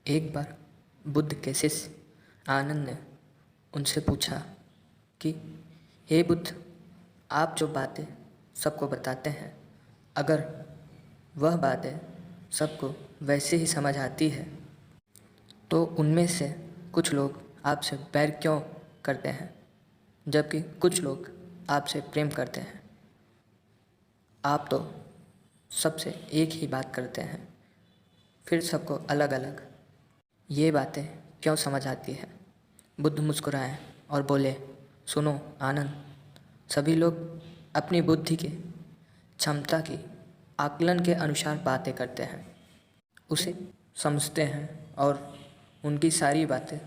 एक बार बुद्ध के शिष्य आनंद ने उनसे पूछा कि हे बुद्ध, आप जो बातें सबको बताते हैं, अगर वह बातें सबको वैसे ही समझ आती है तो उनमें से कुछ लोग आपसे बैर क्यों करते हैं, जबकि कुछ लोग आपसे प्रेम करते हैं। आप तो सबसे एक ही बात करते हैं, फिर सबको अलग अलग ये बातें क्यों समझ आती है। बुद्ध मुस्कुराए और बोले, सुनो आनंद, सभी लोग अपनी बुद्धि के क्षमता की आकलन के अनुसार बातें करते हैं, उसे समझते हैं और उनकी सारी बातें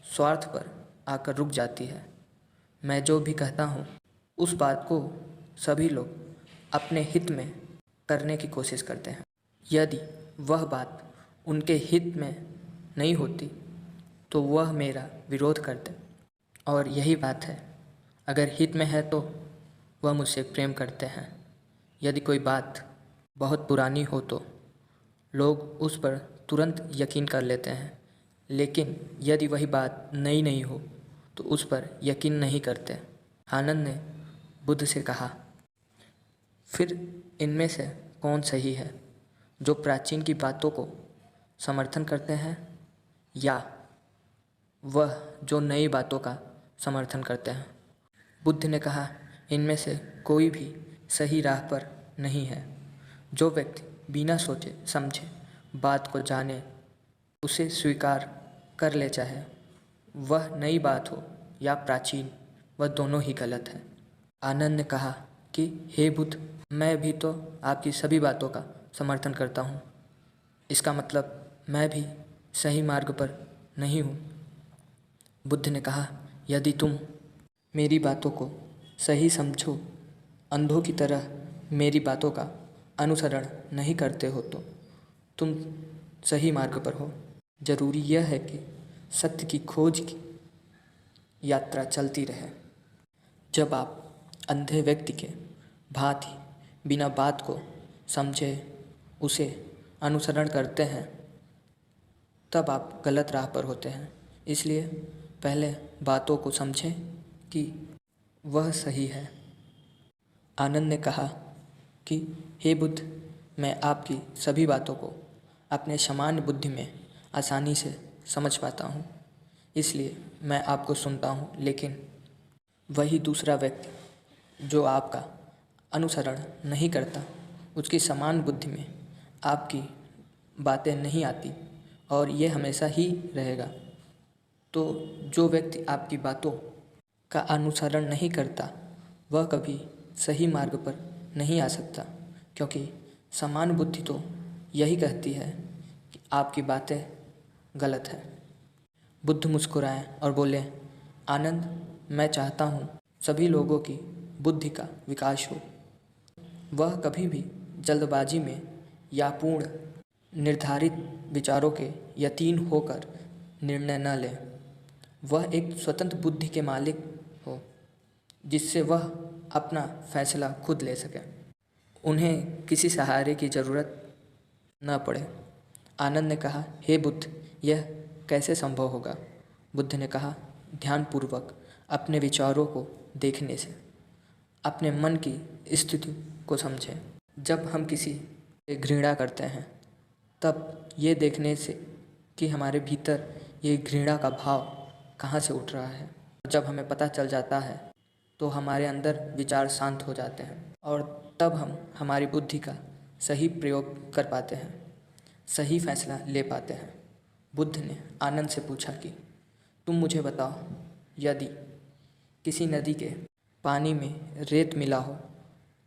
स्वार्थ पर आकर रुक जाती है। मैं जो भी कहता हूँ उस बात को सभी लोग अपने हित में करने की कोशिश करते हैं। यदि वह बात उनके हित में नहीं होती तो वह मेरा विरोध करते, और यही बात है, अगर हित में है तो वह मुझसे प्रेम करते हैं। यदि कोई बात बहुत पुरानी हो तो लोग उस पर तुरंत यकीन कर लेते हैं, लेकिन यदि वही बात नई नहीं हो तो उस पर यकीन नहीं करते। आनंद ने बुद्ध से कहा, फिर इनमें से कौन सही है, जो प्राचीन की बातों को समर्थन करते हैं या वह जो नई बातों का समर्थन करते हैं? बुद्ध ने कहा, इनमें से कोई भी सही राह पर नहीं है। जो व्यक्ति बिना सोचे समझे बात को जाने, उसे स्वीकार कर ले, चाहे वह नई बात हो या प्राचीन, वह दोनों ही गलत है। आनंद ने कहा कि हे बुद्ध, मैं भी तो आपकी सभी बातों का समर्थन करता हूँ। इसका मतलब मैं भी सही मार्ग पर नहीं हूँ। बुद्ध ने कहा, यदि तुम मेरी बातों को सही समझो, अंधों की तरह मेरी बातों का अनुसरण नहीं करते हो तो तुम सही मार्ग पर हो। जरूरी यह है कि सत्य की खोज की यात्रा चलती रहे। जब आप अंधे व्यक्ति के भांति बिना बात को समझे उसे अनुसरण करते हैं, तब आप गलत राह पर होते हैं। इसलिए पहले बातों को समझें कि वह सही है। आनंद ने कहा कि हे बुद्ध, मैं आपकी सभी बातों को अपने सामान्य बुद्धि में आसानी से समझ पाता हूँ, इसलिए मैं आपको सुनता हूँ। लेकिन वही दूसरा व्यक्ति जो आपका अनुसरण नहीं करता, उसकी समान बुद्धि में आपकी बातें नहीं आती और ये हमेशा ही रहेगा। तो जो व्यक्ति आपकी बातों का अनुसरण नहीं करता, वह कभी सही मार्ग पर नहीं आ सकता, क्योंकि समान बुद्धि तो यही कहती है कि आपकी बातें गलत है। बुद्ध मुस्कुराए और बोले, आनंद, मैं चाहता हूँ सभी लोगों की बुद्धि का विकास हो। वह कभी भी जल्दबाजी में या पूर्ण निर्धारित विचारों के यतीन होकर निर्णय न ले। वह एक स्वतंत्र बुद्धि के मालिक हो, जिससे वह अपना फैसला खुद ले सके, उन्हें किसी सहारे की ज़रूरत न पड़े। आनंद ने कहा, हे बुद्ध, यह कैसे संभव होगा? बुद्ध ने कहा, ध्यानपूर्वक अपने विचारों को देखने से अपने मन की स्थिति को समझें। जब हम किसी से घृणा करते हैं, तब ये देखने से कि हमारे भीतर ये घृणा का भाव कहाँ से उठ रहा है। जब हमें पता चल जाता है तो हमारे अंदर विचार शांत हो जाते हैं और तब हम हमारी बुद्धि का सही प्रयोग कर पाते हैं, सही फैसला ले पाते हैं। बुद्ध ने आनंद से पूछा कि तुम मुझे बताओ, यदि किसी नदी के पानी में रेत मिला हो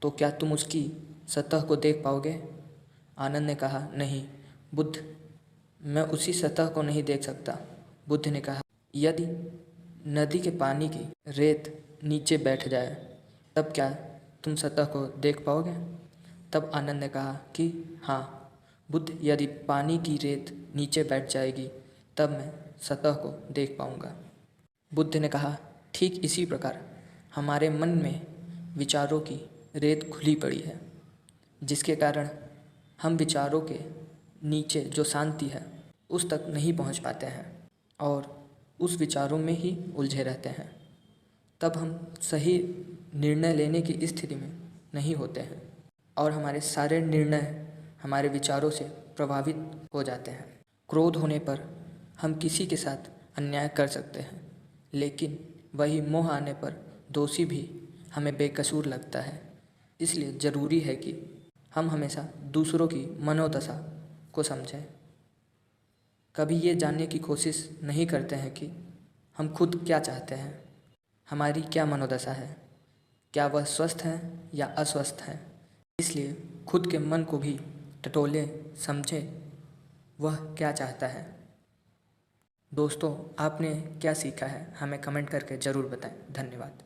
तो क्या तुम उसकी सतह को देख पाओगे? आनंद ने कहा, नहीं बुद्ध, मैं उसी सतह को नहीं देख सकता। बुद्ध ने कहा, यदि नदी के पानी की रेत नीचे बैठ जाए तब क्या तुम सतह को देख पाओगे? तब आनंद ने कहा कि हाँ बुद्ध, यदि पानी की रेत नीचे बैठ जाएगी तब मैं सतह को देख पाऊंगा। बुद्ध ने कहा, ठीक इसी प्रकार हमारे मन में विचारों की रेत खुली पड़ी है, जिसके कारण हम विचारों के नीचे जो शांति है उस तक नहीं पहुंच पाते हैं और उस विचारों में ही उलझे रहते हैं। तब हम सही निर्णय लेने की स्थिति में नहीं होते हैं और हमारे सारे निर्णय हमारे विचारों से प्रभावित हो जाते हैं। क्रोध होने पर हम किसी के साथ अन्याय कर सकते हैं, लेकिन वही मोह आने पर दोषी भी हमें बेकसूर लगता है। इसलिए ज़रूरी है कि हम हमेशा दूसरों की मनोदशा को समझें। कभी ये जानने की कोशिश नहीं करते हैं कि हम खुद क्या चाहते हैं, हमारी क्या मनोदशा है, क्या वह स्वस्थ है या अस्वस्थ है। इसलिए खुद के मन को भी टटोलें, समझें वह क्या चाहता है। दोस्तों, आपने क्या सीखा है हमें कमेंट करके ज़रूर बताएं। धन्यवाद।